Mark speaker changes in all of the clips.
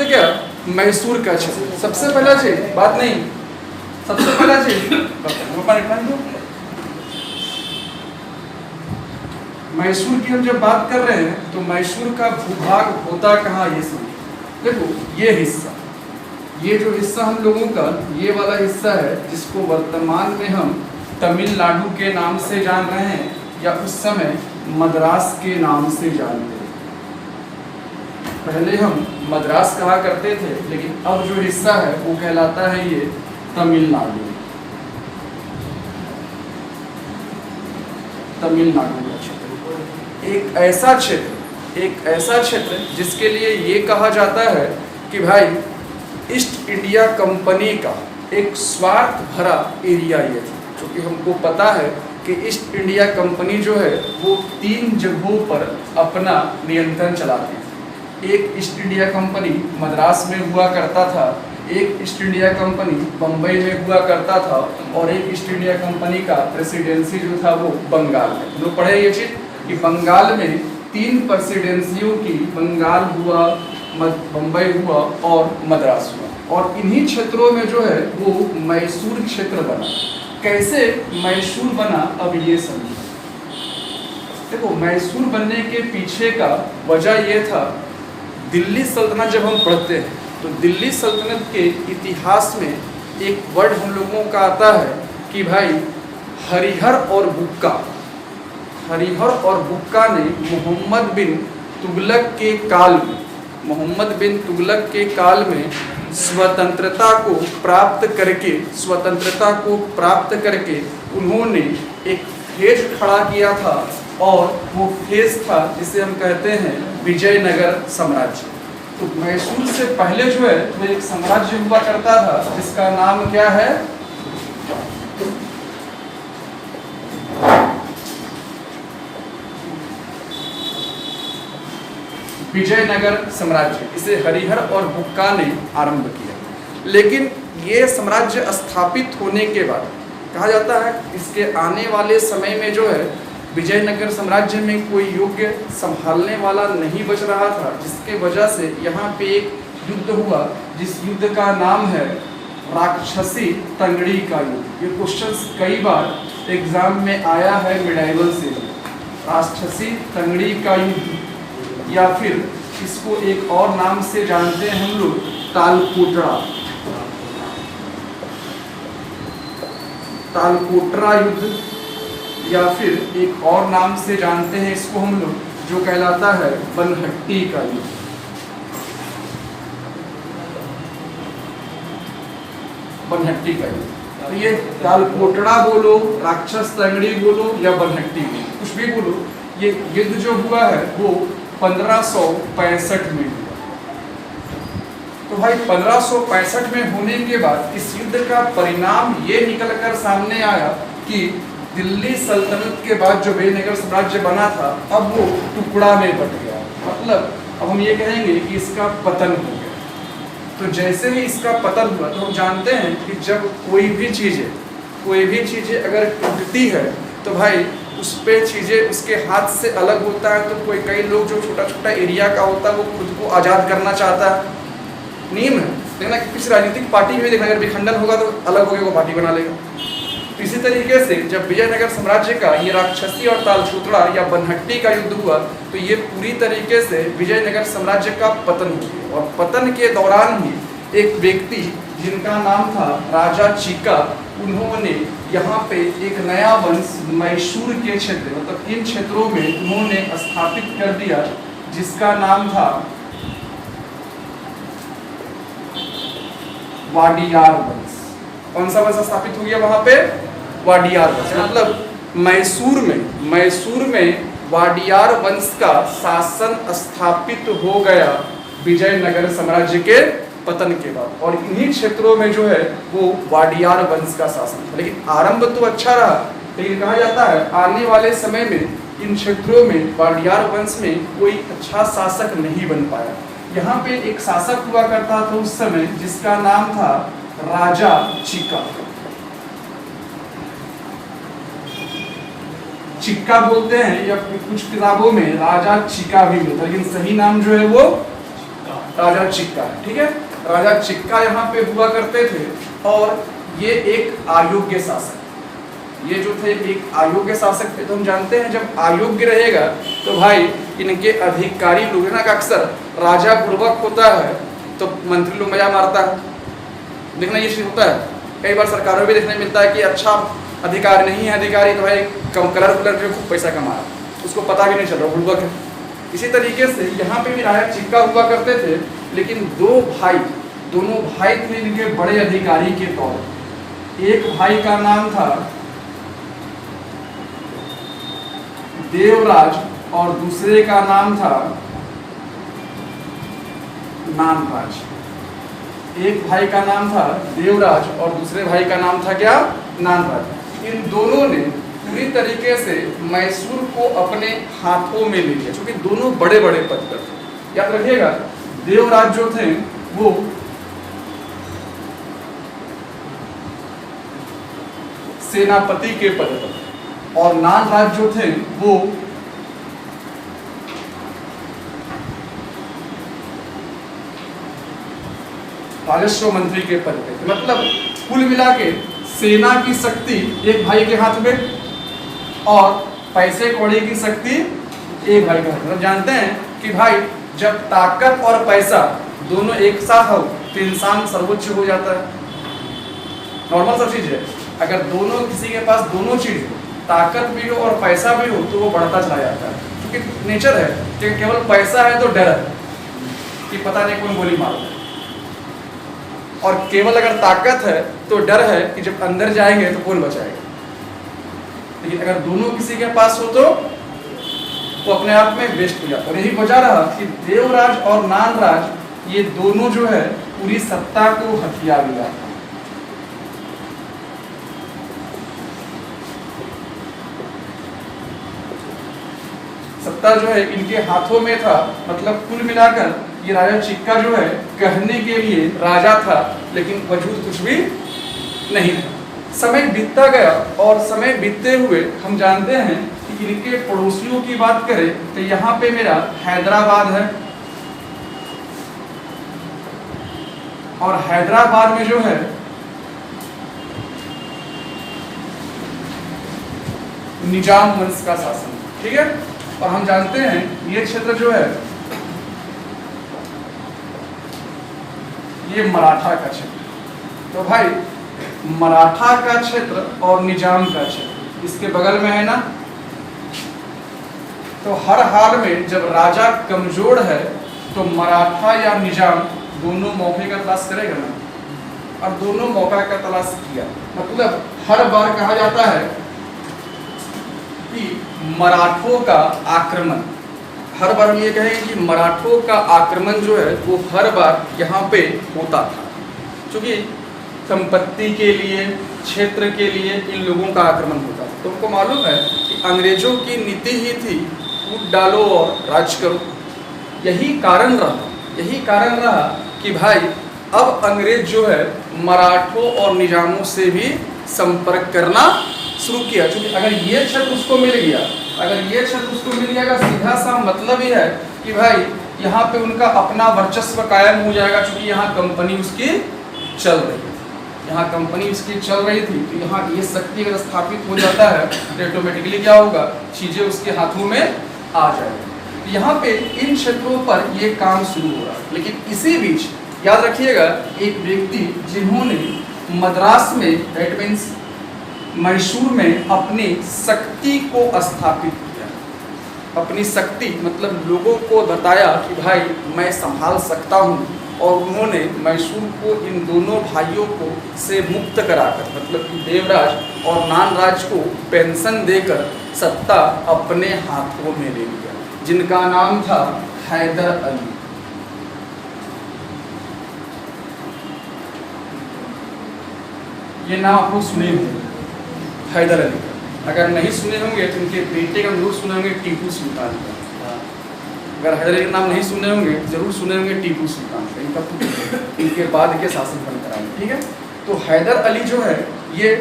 Speaker 1: क्या, मैसूर का क्षेत्र। सबसे पहला चीज बात नहीं, सबसे पहला चीज मैसूर की हम जब बात कर रहे हैं तो मैसूर का भूभाग होता कहाँ, ये समझो। देखो ये हिस्सा, ये जो हिस्सा हम लोगों का ये वाला हिस्सा है, जिसको वर्तमान में हम तमिलनाडु के नाम से जान रहे हैं या उस समय मद्रास के नाम से जानते हैं। पहले हम मद्रास कहा करते थे, लेकिन अब जो हिस्सा है वो कहलाता है ये तमिलनाडु। तमिलनाडु का क्षेत्र एक ऐसा क्षेत्र जिसके लिए ये कहा जाता है कि भाई ईस्ट इंडिया कंपनी का एक स्वार्थ भरा एरिया ये था, क्योंकि हमको पता है कि ईस्ट इंडिया कंपनी जो है वो 3 जगहों पर अपना नियंत्रण चलाती थी। एक ईस्ट इंडिया कंपनी मद्रास में हुआ करता था, एक ईस्ट इंडिया कंपनी बम्बई में हुआ करता था, और एक ईस्ट इंडिया कंपनी का प्रेसिडेंसी जो था वो बंगाल में। हम लोग पढ़े ये चीज़ कि बंगाल में 3 प्रेसिडेंसियों की, बंगाल हुआ, बम्बई हुआ और मद्रास हुआ, और इन्हीं क्षेत्रों में जो है वो मैसूर क्षेत्र बना। कैसे मैसूर बना, अब ये समझो। देखो मैसूर बनने के पीछे का वजह ये था, दिल्ली सल्तनत जब हम पढ़ते हैं तो दिल्ली सल्तनत के इतिहास में एक वर्ड हम लोगों का आता है कि भाई हरिहर और बुक्का, हरिहर और बुक्का ने मोहम्मद बिन तुगलक के काल में, मोहम्मद बिन तुगलक के काल में स्वतंत्रता को प्राप्त करके उन्होंने एक फेज खड़ा किया था, और वो फेज था जिसे हम कहते हैं विजयनगर साम्राज्य। तो मैसूर से पहले जो है वो एक साम्राज्य हुआ करता था जिसका नाम क्या है, विजयनगर साम्राज्य। इसे हरिहर और बुक्का ने आरंभ किया, लेकिन ये साम्राज्य स्थापित होने के बाद कहा जाता है इसके आने वाले समय में जो है विजयनगर साम्राज्य में कोई योग्य संभालने वाला नहीं बच रहा था, जिसके वजह से यहाँ पे एक युद्ध हुआ, जिस युद्ध का नाम है राक्षसी तंगड़ी का युद्ध। ये क्वेश्चंस कई बार एग्जाम में आया है मिडाइवल से। राक्षसी तंगड़ी का युद्ध, या फिर इसको एक और नाम से जानते हैं हम लोग, तालकोटरा युद्ध, या फिर एक और नाम से जानते हैं इसको हम लोग, जो कहलाता है बनहट्टी का युद्ध। बनहट्टी का युद्ध, तो ये तालकोटरा बोलो, राक्षस तंगड़ी बोलो या बनहट्टी बोलो, कुछ भी बोलो, ये युद्ध जो हुआ है वो 1565 में हुआ। तो भाई 1565 में होने के बाद इस युद्ध का परिणाम ये निकल कर सामने आया कि दिल्ली सल्तनत के बाद जो विजयनगर साम्राज्य बना था अब वो टुकड़ा में बट गया। मतलब अब हम ये कहेंगे कि इसका पतन हो गया। तो जैसे ही इसका पतन हुआ तो हम जानते हैं कि जब कोई भी चीज़ें अगर टूटती है तो भाई उस पे चीज़ें उसके हाथ से अलग होता है। तो कोई कई लोग जो छोटा छोटा एरिया का होता है वो खुद को आज़ाद करना चाहता है, नियम है। देखना कि किसी राजनीतिक पार्टी में देखना अगर विखंडन होगा तो अलग होकर वो पार्टी बना लेगा। इसी तरीके से जब विजयनगर साम्राज्य का ये राक्षसी और तालछोतड़ा या बनहट्टी का युद्ध हुआ तो ये पूरी तरीके से विजयनगर साम्राज्य का पतन हो गया। और पतन के दौरान ही एक व्यक्ति जिनका नाम था राजा चीका, उन्होंने यहाँ पे एक नया वंश मैसूर के क्षेत्र मतलब इन क्षेत्रों में उन्होंने स्थापित कर दिया, जिसका नाम था वाडियार वंश। कौन सा वंश स्थापित हो गया वहां पे? वाडियार वंश। मतलब मैसूर में वाडियार वंश का शासन स्थापित हो गया विजयनगर साम्राज्य के पतन के बाद। और इन्हीं क्षेत्रों में जो है वो वाडियार वंश का शासन था। लेकिन आरंभ तो अच्छा रहा, लेकिन कहा जाता है आने वाले समय में इन क्षेत्रों में वाडियार वंश में कोई अच्छा शासक नहीं बन पाया। यहाँ पे एक शासक हुआ करता था उस समय जिसका नाम था राजा चिक्का। चिक्का बोलते हैं या कुछ किताबों में राजा चिका भी मिलता है, लेकिन सही नाम जो है वो राजा चिक्का, ठीक है। राजा चिक्का यहाँ पे हुआ करते थे और ये एक अयोग्य शासक, ये जो थे एक अयोग्य शासक थे। तो हम जानते हैं जब अयोग्य रहेगा तो भाई इनके अधिकारी लोग ना का अक्सर राजा पूर्वक होता है तो मंत्री लोग मजा मारता है, देखना ये चीज होता है। कई बार सरकारों में भी देखने मिलता है कि अच्छा अधिकारी नहीं है, अधिकारी तो भाई कम कलर जो खूब पैसा कमा रहा, उसको पता भी नहीं चल रहा, पूर्वक है। इसी तरीके से यहाँ पे भी राजा चिक्का हुआ करते थे, लेकिन दोनों भाई थे इनके बड़े अधिकारी के तौर। एक भाई का नाम था देवराज और दूसरे का नाम था नानराज। एक भाई का नाम था देवराज और दूसरे भाई का नाम था क्या, नानराज। इन दोनों ने पूरी तरीके से मैसूर को अपने हाथों में ले लिया, क्योंकि दोनों बड़े बड़े पद पर थे। याद रखिएगा देवराज जो थे वो सेनापति के पद पर और नानराज जो थे वो राजस्व मंत्री के पद पे। मतलब कुल मिला के सेना की शक्ति एक भाई के हाथ में और पैसे कौड़ी की शक्ति एक भाई के हाथ में। जानते हैं कि भाई जब ताकत और पैसा दोनों एक साथ हो तो इंसान सर्वोच्च हो जाता है, नॉर्मल सब चीज है। अगर दोनों किसी के पास दोनों चीज हो, ताकत भी हो और पैसा भी हो, तो वो बढ़ता चला जाता है। क्योंकि नेचर है कि केवल पैसा है तो डर है कि पता नहीं कौन गोली मार दे, और केवल अगर ताकत है तो डर है कि जब अंदर जाएंगे तो कौन बचाएगा। लेकिन अगर दोनों किसी के पास हो तो वो अपने आप में बेस्ट हो जाता है। यही वजह रहा कि देवराज और नानराज ये दोनों जो है पूरी सत्ता को हथिया लिया। सत्ता जो है इनके हाथों में था। मतलब कुल मिलाकर ये राजा चिक्का जो है कहने के लिए राजा था, लेकिन वजूद कुछ भी नहीं था। समय बीतता गया और समय बीतते हुए हम जानते हैं कि इनके पड़ोसियों की बात करें तो यहाँ पे मेरा हैदराबाद है, और हैदराबाद में जो है निजाम वंश का शासन, ठीक है। और हम जानते हैं ये क्षेत्र जो है ये मराठा का क्षेत्र। तो भाई मराठा का क्षेत्र और निजाम का क्षेत्र इसके बगल में है ना, तो हर हाल में जब राजा कमजोर है तो मराठा या निजाम दोनों मौके का तलाश करेगा ना, और दोनों मौका का तलाश किया। मतलब हर बार कहा जाता है कि मराठों का आक्रमण, हर बार हम ये कहें कि मराठों का आक्रमण जो है वो हर बार यहाँ पे होता था, क्योंकि संपत्ति के लिए, क्षेत्र के लिए इन लोगों का आक्रमण होता था। तो हमको मालूम है कि अंग्रेजों की नीति ही थी कूट डालो और राज करो। यही कारण रहा कि भाई अब अंग्रेज जो है मराठों और निजामों से भी संपर्क करना शुरू किया। क्योंकि अगर ये क्षेत्र उसको मिल गया, का सीधा सा मतलब ही है कि भाई यहाँ पे उनका अपना वर्चस्व कायम हो जाएगा। क्योंकि यहाँ कंपनी उसकी चल रही थी, तो यहाँ ये शक्ति अगर स्थापित हो जाता है तो ऑटोमेटिकली क्या होगा, चीजें उसके हाथों में आ जाएगी। यहाँ पे इन क्षेत्रों पर ये काम शुरू हो रहा है। लेकिन इसी बीच याद रखिएगा एक व्यक्ति जिन्होंने मद्रास में, दैट मीन्स मैसूर में अपनी शक्ति को स्थापित किया। अपनी शक्ति मतलब लोगों को बताया कि भाई मैं संभाल सकता हूँ, और उन्होंने मैसूर को इन दोनों भाइयों को से मुक्त कराकर, मतलब कि देवराज और नानराज को पेंशन देकर सत्ता अपने हाथों में ले लिया, जिनका नाम था हैदर अली। ये नाम आप लोग सुने होंगे, हैदर अली का। अगर नहीं सुने होंगे तो उनके बेटे का जरूर सुने होंगे, टीपू सुल्तान का। अगर हैदर अली का नाम नहीं सुने होंगे जरूर सुने होंगे टीपू सुल्तान का। इनका इनके बाद के शासन बनकर आए, ठीक है। तो हैदर अली जो है ये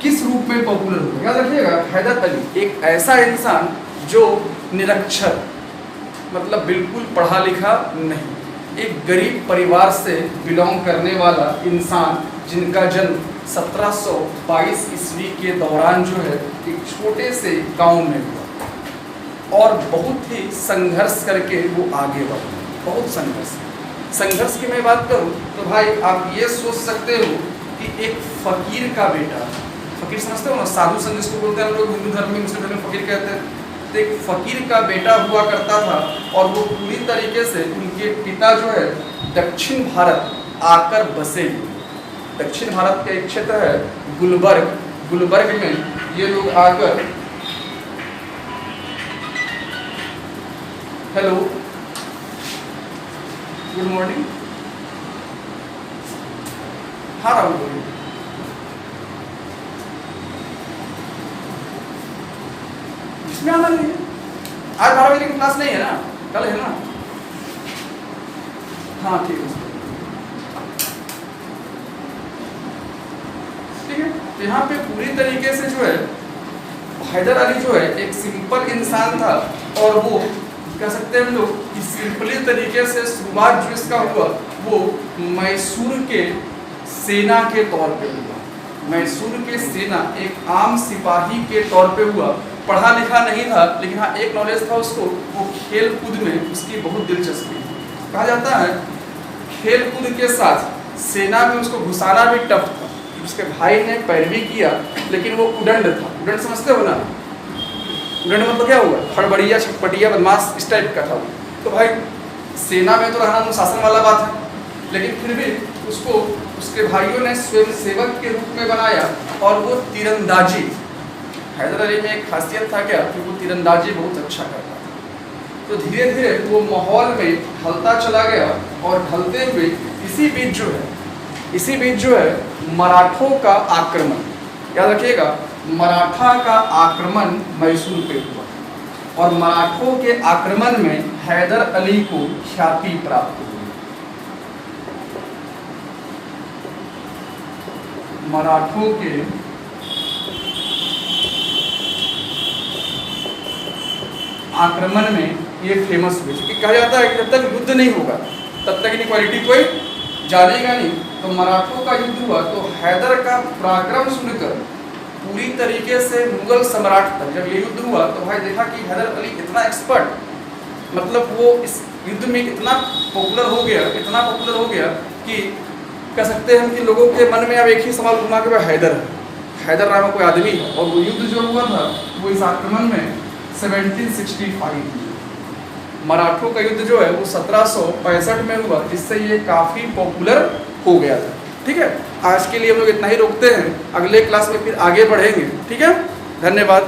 Speaker 1: किस रूप में पॉपुलर हुआ, याद रखिएगा। हैदर अली एक ऐसा इंसान जो निरक्षर, मतलब बिल्कुल पढ़ा लिखा नहीं, एक गरीब परिवार से बिलोंग करने वाला इंसान जिनका जन्म 1722 ईस्वी के दौरान जो है एक छोटे से गांव में हुआ और बहुत ही संघर्ष करके वो आगे बढ़े। बहुत संघर्ष की मैं बात करूं तो भाई आप ये सोच सकते हो कि एक फकीर का बेटा, फकीर समझते हो ना, साधु संत जिसको बोलते हैं लोग हिंदू धर्म में, मुस्लिम धर्म में फकीर कहते हैं, तो एक फकीर का बेटा हुआ करता था और वो पूरी तरीके से उनके पिता जो है दक्षिण भारत आकर बसे। दक्षिण भारत का एक क्षेत्र है गुलबर्ग में ये लोग आकर, हेलो गुड मॉर्निंग, हाँ राहुल बोलिए। इसमें आना नहीं है, आज 12 बजे की क्लास नहीं है ना, कल है ना? हाँ ठीक है, ठीक है। तो यहाँ पे पूरी तरीके से जो है हैदर अली जो है एक सिंपल इंसान था और वो कह सकते हैं हम लोग कि सिंपली तरीके से शुरुआत जो इसका हुआ वो मैसूर के सेना के तौर पे हुआ। मैसूर के सेना एक आम सिपाही के तौर पे हुआ, पढ़ा लिखा नहीं था लेकिन हाँ एक नॉलेज था उसको, वो खेल कूद में उसकी बहुत दिलचस्पी। कहा जाता है खेल कूद के साथ सेना में उसको घुसाना भी टफ था। उसके भाई ने पैरवी किया लेकिन वो उदंड था। उदंड समझते हो ना? उदंड मतलब क्या हुआ? हड़बड़िया, छटपटिया, बदमाश इस टाइप का था वो। तो भाई सेना में तो रहना अनुशासन वाला बात है, लेकिन फिर भी उसको उसके भाइयों ने स्वयं सेवक के रूप में बनाया और वो तीरंदाजी, हैदर अली में एक खासियत था क्या कि वो तीरंदाजी बहुत अच्छा करता था। तो धीरे धीरे वो माहौल में ढलता चला गया और ढलते हुए इसी बीच जो है मराठों का आक्रमण, याद रखिएगा, मराठा का आक्रमण मैसूर पे हुआ और मराठों के आक्रमण में हैदर अली को ख्याति प्राप्त हुई। मराठों के आक्रमण में ये फेमस हुए, क्योंकि कहा जाता है कि जब तक युद्ध नहीं होगा तब तक इनक्वालिटी कोई जानेगा नहीं। तो मराठों का युद्ध हुआ तो हैदर का पराक्रम सुनकर पूरी तरीके से मुगल सम्राट तक जब ये युद्ध हुआ तो भाई देखा कि हैदर अली इतना एक्सपर्ट, मतलब वो इस युद्ध में इतना पॉपुलर हो गया कि कह सकते हैं कि लोगों के मन में अब एक ही सवाल घुमा के हैदर नाम कोई आदमी है। और वो युद्ध जो हुआ था वो इस आक्रमण में 1765 मराठों का युद्ध जो है वो 1765 में हुआ, जिससे ये काफ़ी पॉपुलर हो गया था। ठीक है, आज के लिए हम लोग इतना ही रोकते हैं, अगले क्लास में फिर आगे बढ़ेंगे। ठीक है, धन्यवाद।